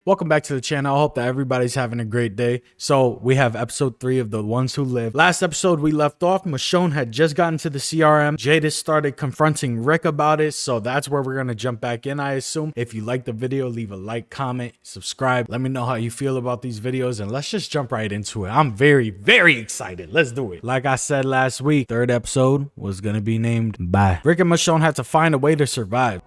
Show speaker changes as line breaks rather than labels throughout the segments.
Welcome back to the channel. I hope that everybody's having a great day. So we have episode 3 of The Ones Who Live. Last episode we left off, Michonne had just gotten to the CRM. Jadis started confronting Rick about it. So that's where we're going to jump back in, I assume. If you like the video, leave a like, comment, subscribe. Let me know how you feel about these videos and let's just jump right into it. I'm very, very excited. Let's do it. Like I said last week, third episode was going to be named Bye. Rick and Michonne had to find a way to survive.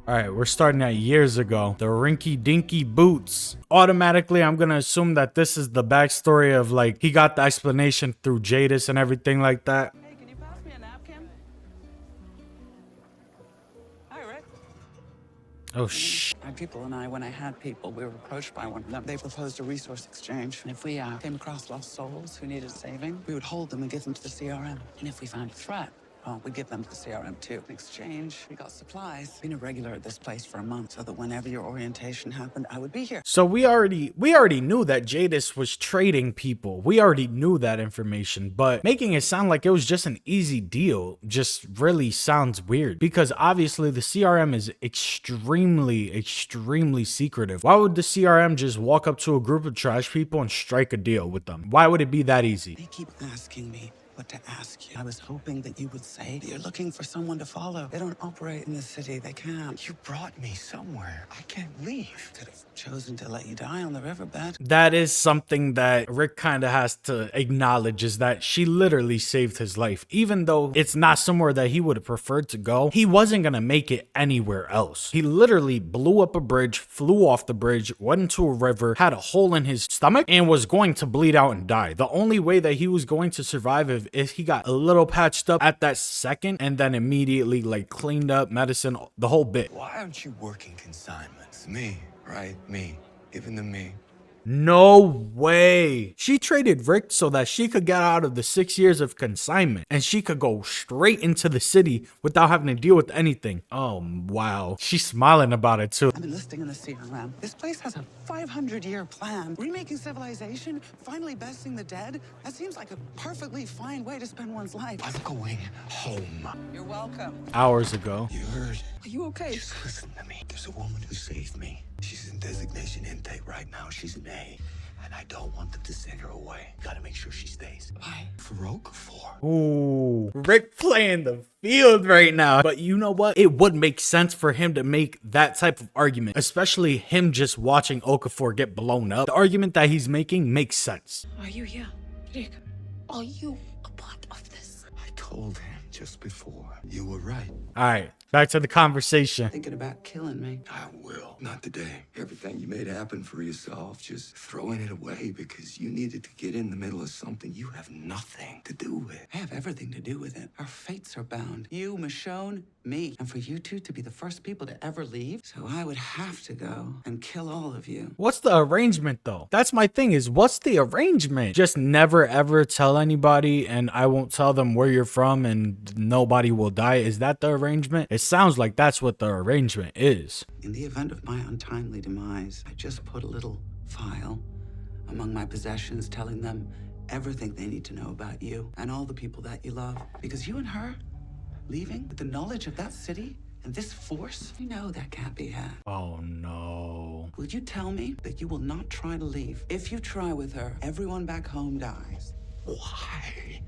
All right, we're starting at years ago. The Rinky Dinky Boots. Automatically, I'm going to assume that this is the backstory of, like, he got the explanation through Jadis and everything like that.
Hey, can you pass me a napkin? Hi, Rick.
Oh, shh.
My people and I, when I had people, we were approached by one of them. They proposed a resource exchange. And if we came across lost souls who needed saving, we would hold them and give them to the CRM. And if we found a threat, well, we'd give them to the CRM too. In exchange, we got supplies. Been a regular at this place for a month, so that whenever your orientation happened, I would be here.
So we already knew that Jadis was trading people. We already knew that information, but making it sound like it was just an easy deal just really sounds weird because obviously the CRM is extremely secretive. Why would the CRM just walk up to a group of trash people and strike a deal with them? Why would it be that easy?
They keep asking me what to ask you. I was hoping that you would say that you're looking for someone to follow. They don't operate in the city. They can't.
You brought me somewhere. I can't leave.
Could have chosen to let you die on the riverbed.
That is something that Rick kind of has to acknowledge, is that she literally saved his life. Even though it's not somewhere that he would have preferred to go, he wasn't going to make it anywhere else. He literally blew up a bridge, flew off the bridge, went into a river, had a hole in his stomach, and was going to bleed out and die. The only way that he was going to survive if he got a little patched up at that second and then immediately like cleaned up, medicine, the whole bit.
Why aren't you working consignments? Me, right? Me. Giving them me.
No way. She traded Rick so that she could get out of the 6 years of consignment and she could go straight into the city without having to deal with anything. Oh, wow. She's smiling about it too.
I'm enlisting in the CRM. This place has a 500-year plan. Remaking civilization, finally besting the dead. That seems like a perfectly fine way to spend one's life.
I'm going home.
You're welcome.
Hours ago.
You heard?
Are you okay?
Just listen to me. There's a woman who saved me. She's in designation intake right now. She's an A. And I don't want them to send her away. Gotta make sure she stays.
Why?
For Okafor.
Ooh, Rick playing the field right now. But you know what? It would make sense for him to make that type of argument, especially him just watching Okafor get blown up. The argument that he's making makes sense.
Are you here, Rick? Are you a part of this?
I told him just before. You were right.
All right, back to the conversation.
Thinking about killing me.
I will. Not today. Everything you made happen for yourself, just throwing it away because you needed to get in the middle of something you have nothing to do with.
I have everything to do with it. Our fates are bound. You, Michonne, me. And for you two to be the first people to ever leave. So I would have to go and kill all of you.
What's the arrangement though? That's my thing, is what's the arrangement? Just never ever tell anybody and I won't tell them where you're from and nobody will die. Is that the arrangement? It sounds like that's what the arrangement is.
In the event of my untimely demise, I just put a little file among my possessions telling them everything they need to know about you and all the people that you love. Because you and her leaving with the knowledge of that city and this force, you know that can't be had.
Oh no.
Will you tell me that you will not try to leave? If you try with her, everyone back home dies.
Why?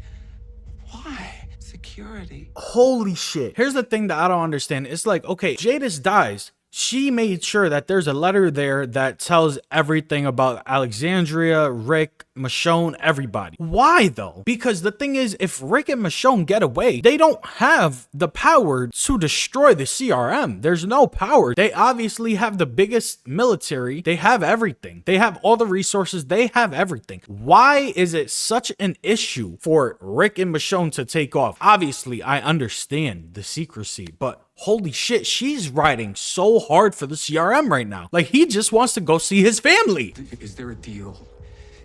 Why?
Security.
Holy shit. Here's the thing that I don't understand. It's like, okay, Jadis dies. She made sure that there's a letter there that tells everything about Alexandria, Rick, Michonne, everybody. Why though? Because the thing is, if Rick and Michonne get away, they don't have the power to destroy the CRM. There's no power. They obviously have the biggest military. They have everything. They have all the resources. They have everything. Why is it such an issue for Rick and Michonne to take off? Obviously, I understand the secrecy, but holy shit, she's riding so hard for the CRM right now. Like, he just wants to go see his family.
Is there a deal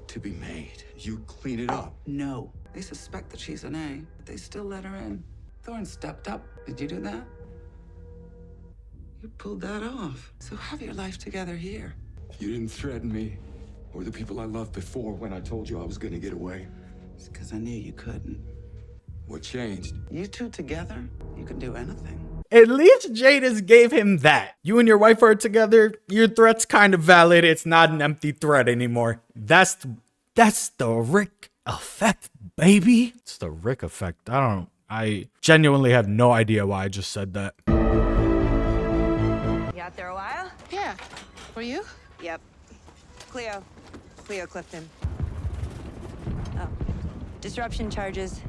to be made? You clean it up.
No. They suspect that she's an A, but they still let her in. Thorne stepped up. Did you do that? You pulled that off. So have your life together here.
You didn't threaten me or the people I loved before when I told you I was gonna get away.
It's because I knew you couldn't.
What changed?
You two together, you can do anything.
At least Jadis gave him that. You and your wife are together. Your threat's kind of valid. It's not an empty threat anymore. That's the Rick effect, baby. It's the Rick effect. I genuinely have no idea why I just said that.
You out there a while?
Yeah. Were you?
Yep. Cleo Clifton. Oh. Disruption charges.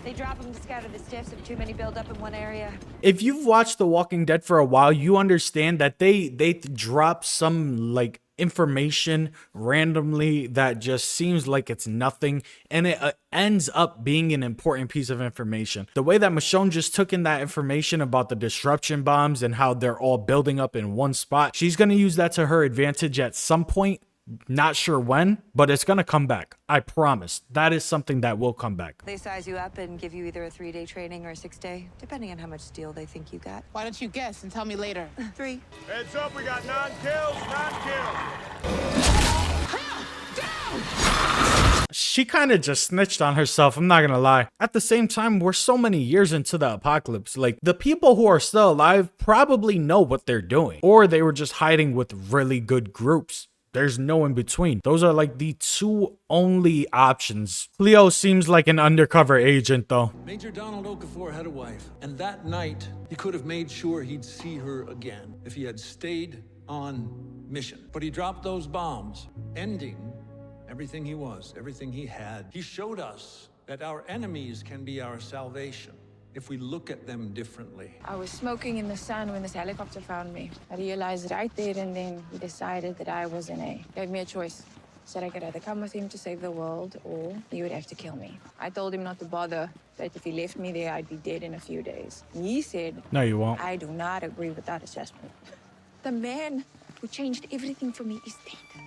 They drop them to scatter the stiffs if too many build up in one area.
If you've watched The Walking Dead for a while, you understand that they drop some like information randomly that just seems like it's nothing, and it ends up being an important piece of information. The way that Michonne just took in that information about the disruption bombs and how they're all building up in one spot, she's going to use that to her advantage at some point. Not sure when, but it's going to come back. I promise. That is something that will come back.
They size you up and give you either a 3-day training or a 6-day, depending on how much steel they think you got.
Why don't you guess and tell me later?
3.
Heads up, we got 9 kills, 9 kills.
She kind of just snitched on herself, I'm not gonna lie. At the same time, we're so many years into the apocalypse. Like, the people who are still alive probably know what they're doing, or they were just hiding with really good groups. There's no in between. Those are like the two only options. Cleo seems like an undercover agent though.
Major Donald Okafor had a wife, and that night he could have made sure he'd see her again if he had stayed on mission. But he dropped those bombs, ending everything he was, everything he had. He showed us that our enemies can be our salvation if we look at them differently.
I was smoking in the sun when this helicopter found me. I realized right there and then he decided that I was an A. Gave me a choice. Said I could either come with him to save the world or he would have to kill me. I told him not to bother, that if he left me there, I'd be dead in a few days. He said,
No, you won't.
I do not agree with that assessment. The man who changed everything for me is dead.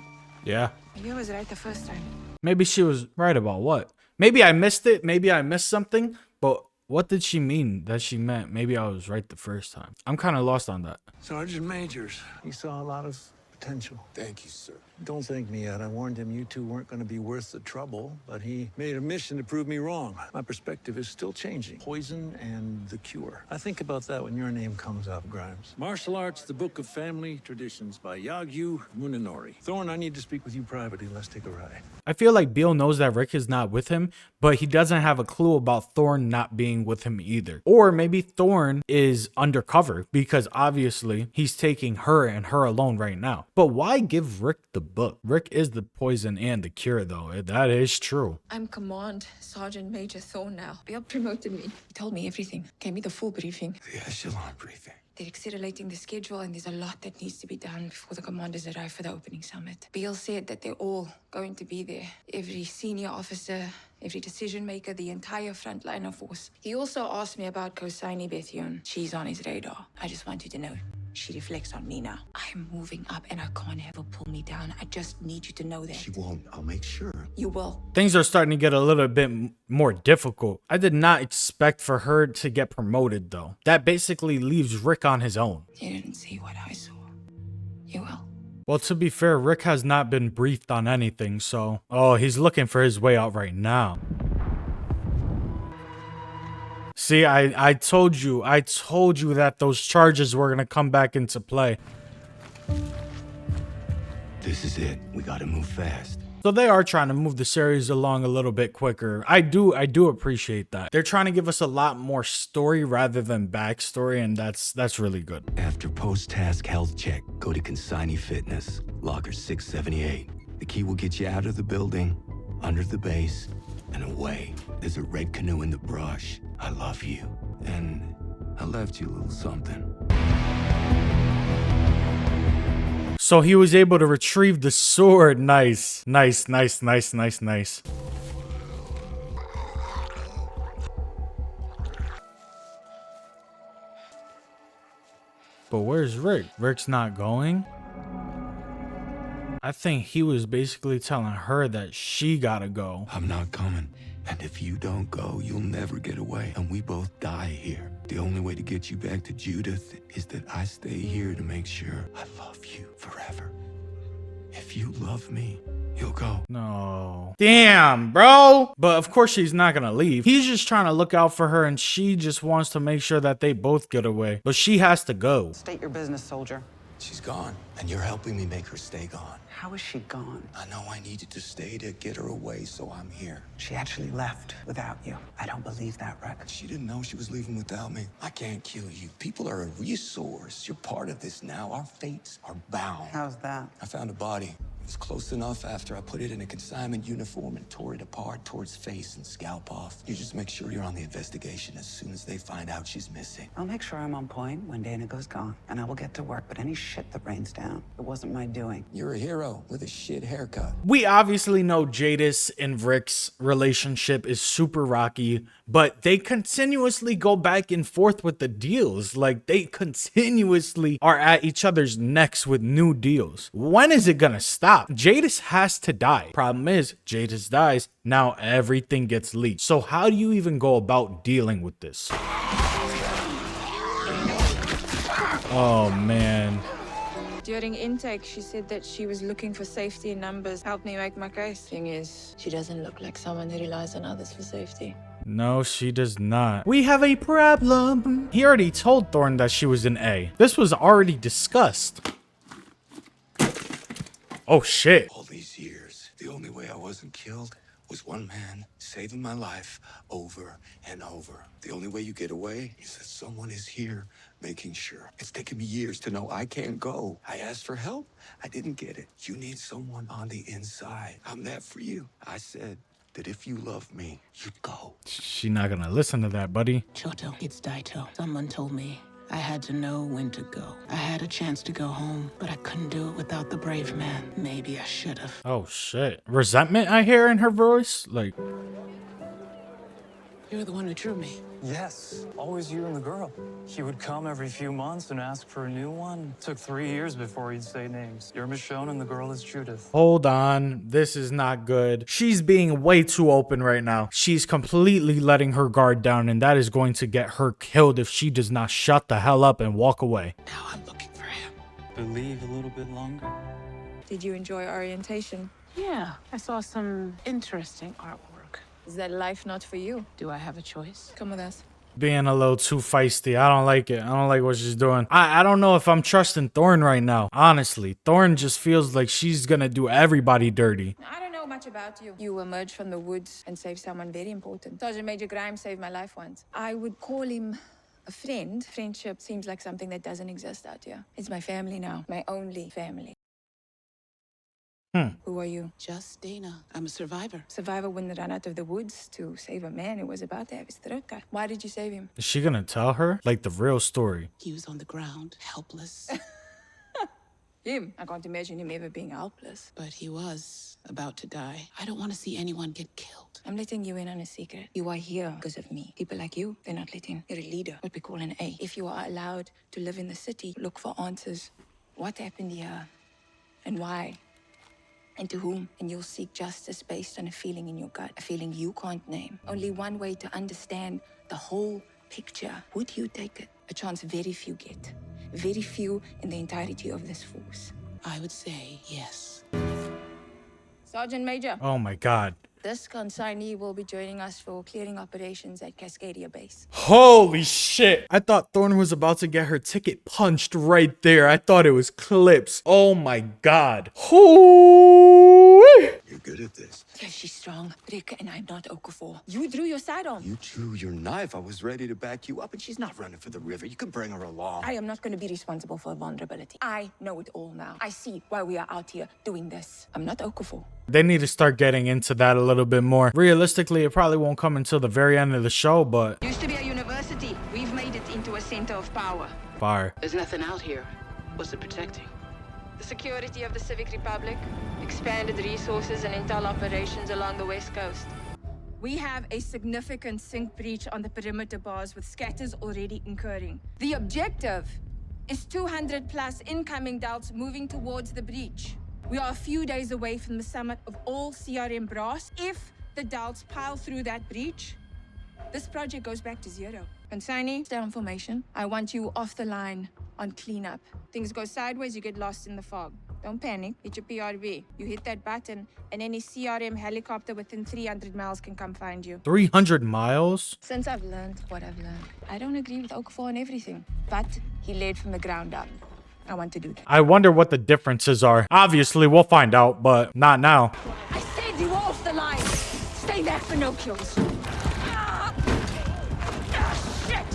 Yeah.
Maybe I was right the first time.
Maybe she was right about what? Maybe I missed it. Maybe I missed something. But what did she mean that she meant maybe I was right the first time? I'm kind of lost on that.
Sergeant Majors, he saw a lot of potential.
Thank you, sir.
Don't thank me yet. I warned him you two weren't going to be worth the trouble, but he made a mission to prove me wrong. My perspective is still changing. Poison and the cure. I think about that when your name comes up, Grimes. Martial Arts, The Book of Family Traditions by Yagyu Munenori. Thorne, I need to speak with you privately. Let's take a ride.
I feel like Beale knows that Rick is not with him, but he doesn't have a clue about Thorne not being with him either. Or maybe Thorne is undercover because obviously he's taking her and her alone right now. But why give Rick the book? Rick is the poison and the cure though. That is true.
I'm Command Sergeant Major Thorne now. Bill promoted me. He told me everything. Gave me the full briefing.
The echelon briefing.
They're accelerating the schedule and there's a lot that needs to be done before the commanders arrive for the opening summit. Beale said that they're all going to be there. Every senior officer, every decision maker, the entire frontliner force. He also asked me about Kosaini Bethion. She's on his radar. I just want you to know. She reflects on me now. I'm moving up and I can't have her pull me down. I just need you to know that.
She won't. I'll make sure.
You will.
Things are starting to get a little bit more difficult. I did not expect for her to get promoted though. That basically leaves Rick on his own.
You didn't see what I saw. You will.
Well, to be fair, Rick has not been briefed on anything, so... Oh, he's looking for his way out right now. See, I told you that those charges were gonna come back into play.
This is it. We gotta move fast.
So they are trying to move the series along a little bit quicker. I do appreciate that. They're trying to give us a lot more story rather than backstory, and that's really good.
After post-task health check, go to Consignee Fitness, locker 678. The key will get you out of the building, under the base, and away. There's a red canoe in the brush. I love you. And I left you a little something.
So he was able to retrieve the sword. Nice. Nice. But where's Rick? Rick's not going? I think he was basically telling her that she gotta go.
I'm not coming. And if you don't go, you'll never get away. And we both die here. The only way to get you back to Judith is that I stay here to make sure I love you forever. If you love me, you'll go.
No. Damn, bro. But of course she's not gonna leave. He's just trying to look out for her and she just wants to make sure that they both get away. But she has to go.
State your business, soldier.
She's gone, and you're helping me make her stay gone.
How is she gone?
I know I needed to stay to get her away, so I'm here.
She actually left without you. I don't believe that, Rick.
She didn't know she was leaving without me. I can't kill you. People are a resource. You're part of this now. Our fates are bound.
How's that?
I found a body. It was close enough after I put it in a consignment uniform and tore it apart, tore its face and scalp off. You just make sure you're on the investigation as soon as they find out she's missing.
I'll make sure I'm on point when Dana goes gone, and I will get to work. But any shit that rains down, it wasn't my doing.
You're a hero with a shit haircut.
We obviously know Jadis and Rick's relationship is super rocky, but they continuously go back and forth with the deals. Like, they continuously are at each other's necks with new deals. When is it gonna stop? Jadis has to die. Problem is, Jadis dies, now everything gets leaked. So how do you even go about dealing with this? Oh man.
During intake, she said that she was looking for safety in numbers. Helped me make my case. Thing is, she doesn't look like someone who relies on others for safety.
No, she does not. We have a problem. He already told Thorne that she was an A. This was already discussed. Oh shit.
All these years, the only way I wasn't killed was one man saving my life over and over. The only way you get away is that someone is here making sure. It's taken me years to know I can't go. I asked for help. I didn't get it. You need someone on the inside. I'm that for you. I said that if you love me, you'd go.
She not gonna listen to that, buddy.
Choto, it's Daito. Someone told me I had to know when to go. I had a chance to go home, but I couldn't do it without the brave man. Maybe I should have.
Oh shit. Resentment I hear in her voice? Like,
You're the one who drew me.
Yes, always you and the girl. He would come every few months and ask for a new one. Took 3 years before he'd say names. You're Michonne and the girl is Judith.
hold on. This is not good. She's being way too open right now. She's completely letting her guard down, and that is going to get her killed if she does not shut the hell up and walk away.
Now I'm looking for him.
Believe a little bit longer.
Did you enjoy orientation?
Yeah, I saw some interesting artwork.
Is that life not for you?
Do I have a choice?
Come with us.
Being a little too feisty. I don't like it. I don't like what she's doing. I don't know if I'm trusting Thorne right now. Honestly, Thorne just feels like she's gonna do everybody dirty.
I don't know much about you. You emerged from the woods and saved someone very important. Sergeant Major Grimes saved my life once. I would call him a friend. Friendship seems like something that doesn't exist out here. It's my family now. My only family. Who are you?
Just Dana. I'm a survivor.
Survivor wouldn't run out of the woods to save a man who was about to have his throat cut. Why did you save him?
Is she gonna tell her? Like the real story.
He was on the ground, helpless.
Him? I can't imagine him ever being helpless.
But he was about to die. I don't want to see anyone get killed.
I'm letting you in on a secret. You are here because of me. People like you, they're not let in. You're a leader, what we call an A. If you are allowed to live in the city, look for answers. What happened here? And why? And to whom? And you'll seek justice based on a feeling in your gut, a feeling you can't name. Only one way to understand the whole picture. Would you take it? A chance very few get. Very few in the entirety of this force.
I would say yes.
Sergeant Major,
Oh my god.
this consignee will be joining us for clearing operations at Cascadia Base.
Holy shit. I thought Thorne was about to get her ticket punched right there. I thought it was clips. Oh my god. Hoo!
You're good at this.
Yeah, she's strong, Rick, and I'm not Okafor. You drew your sidearm.
You drew your knife. I was ready to back you up, and she's not running for the river. You can bring her along.
I am not going to be responsible for vulnerability. I know it all now. I see why we are out here doing this. I'm not Okafor.
They need to start getting into that a little bit more. Realistically, it probably won't come until the very end of the show, but
Used to be a university. We've made it into a center of power.
fire.
There's nothing out here. What's it protecting?
The security of the Civic Republic, expanded resources and intel operations along the West Coast. We have a significant sync breach on the perimeter bars with scatters already incurring. The objective is 200 plus incoming delts moving towards the breach. We are a few days away from the summit of all CRM brass. If the delts pile through that breach, this project goes back to zero. Consignee, stay on formation. I want you off the line on cleanup. Things go sideways, you get lost in the fog. Don't panic. Hit your PRV. You hit that button, and any CRM helicopter within 300 miles can come find you.
300 miles?
Since I've learned what I've learned, I don't agree with Okafor on everything, but he led from the ground up. I want to do that.
I wonder what the differences are. Obviously, we'll find out, but not now.
I said you were off the line. Stay back for no kills. Shit!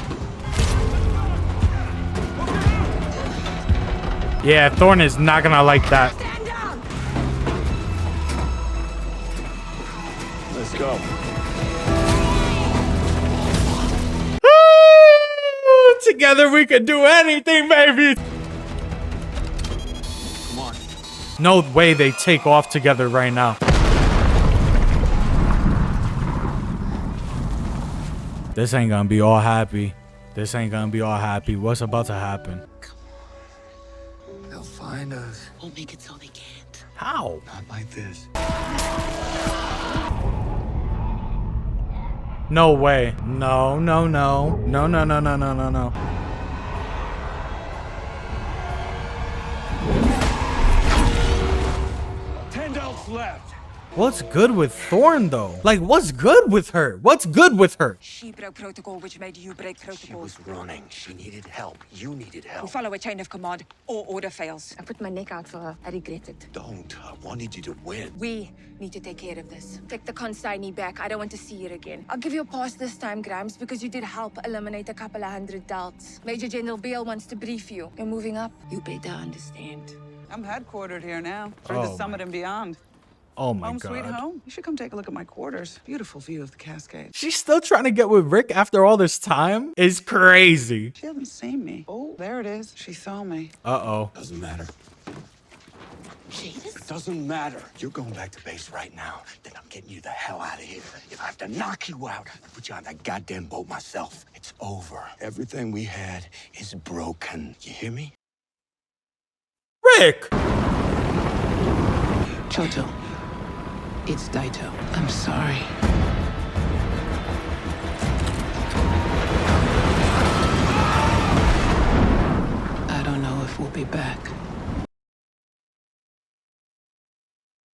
Yeah, Thorne is not gonna like that.
Stand down!
Let's go.
Together we could do anything, baby.
Come on.
No way they take off together right now. This ain't gonna be all happy. This ain't gonna be all happy. What's about to happen?
They'll find us.
We'll make it so they can't.
How?
Not like this.
No way. No, no, no. No, no, no, no, no, no, no.
Left.
What's good with Thorne, though? Like, what's good with her? What's good with her?
She broke protocol, which made you break
She
protocol.
was running. She needed help. You needed
We
help.
follow a chain of command, or order fails.
I put my neck out for her. I regret it.
Don't. I wanted you to win.
We need to take care of this. Take the consignee back. I don't want to see it again. I'll give you a pass this time, Grimes, because you did help eliminate a couple of 100 doubts. Major General Beale wants to brief you. You're moving up. You better understand.
I'm headquartered here now, for
Oh
the summit and beyond.
Oh my
Home
god.
sweet home. You should come take a look at my quarters. Beautiful view of the Cascades.
She's still trying to get with Rick after all this time? It's crazy.
She hasn't seen me. Oh, there it is. She saw me.
Uh-oh.
Doesn't matter.
Jadis?
It doesn't matter. You're going back to base right now. Then I'm getting you the hell out of here. If I have to knock you out, I'll put you on that goddamn boat myself. It's over. Everything we had is broken. You hear me?
Rick!
Choto. It's Daito. I'm sorry. I don't know if we'll be back.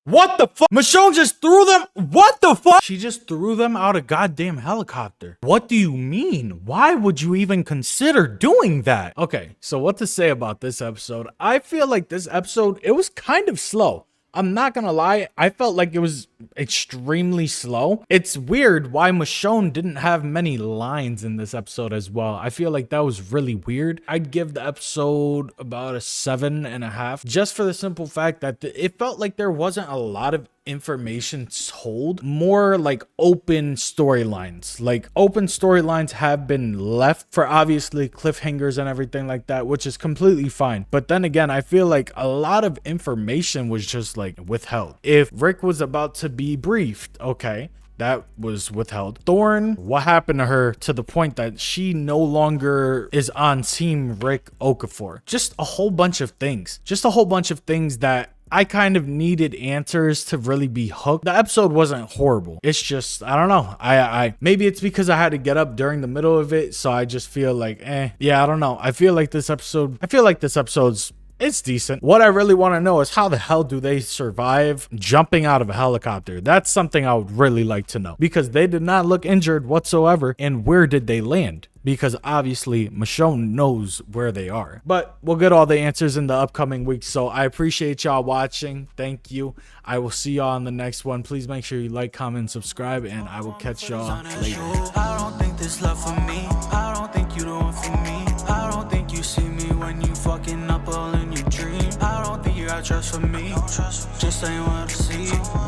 What the fuck? Michonne just threw them? What the fuck? She just threw them out a goddamn helicopter. What do you mean? Why would you even consider doing that? Okay, so what to say about this episode? I feel like this episode, it was kind of slow. I'm not gonna lie, I felt like it was extremely slow. It's weird why Michonne didn't have many lines in this episode as well. I feel like that was really weird. I'd give the episode about a 7.5, just for the simple fact that it felt like there wasn't a lot of information told, more like open storylines. Like open storylines have been left for obviously cliffhangers and everything like that, which is completely fine. But then again, I feel like a lot of information was just like withheld. If Rick was about to be briefed, okay, that was withheld. Thorne, what happened to her to the point that she no longer is on Team Rick Okafor? Just a whole bunch of things. Just a whole bunch of things that I kind of needed answers to really be hooked. The episode wasn't horrible. It's just, I don't know. I maybe it's because I had to get up during the middle of it, so I just feel like, yeah, I don't know. I feel like this episode's it's decent. What I really want to know is how the hell do they survive jumping out of a helicopter? That's something I would really like to know, because they did not look injured whatsoever. And where did they land? Because obviously Michonne knows where they are. But we'll get all the answers in the upcoming weeks. So I appreciate y'all watching. Thank you. I will see y'all in the next one. Please make sure you like, comment, and subscribe, and I will catch y'all later.
I don't think this love for me. I don't think you the one for me. I don't think you see me when you fucking up all in your dream. I don't think you got trust for me. Just ain't what I see.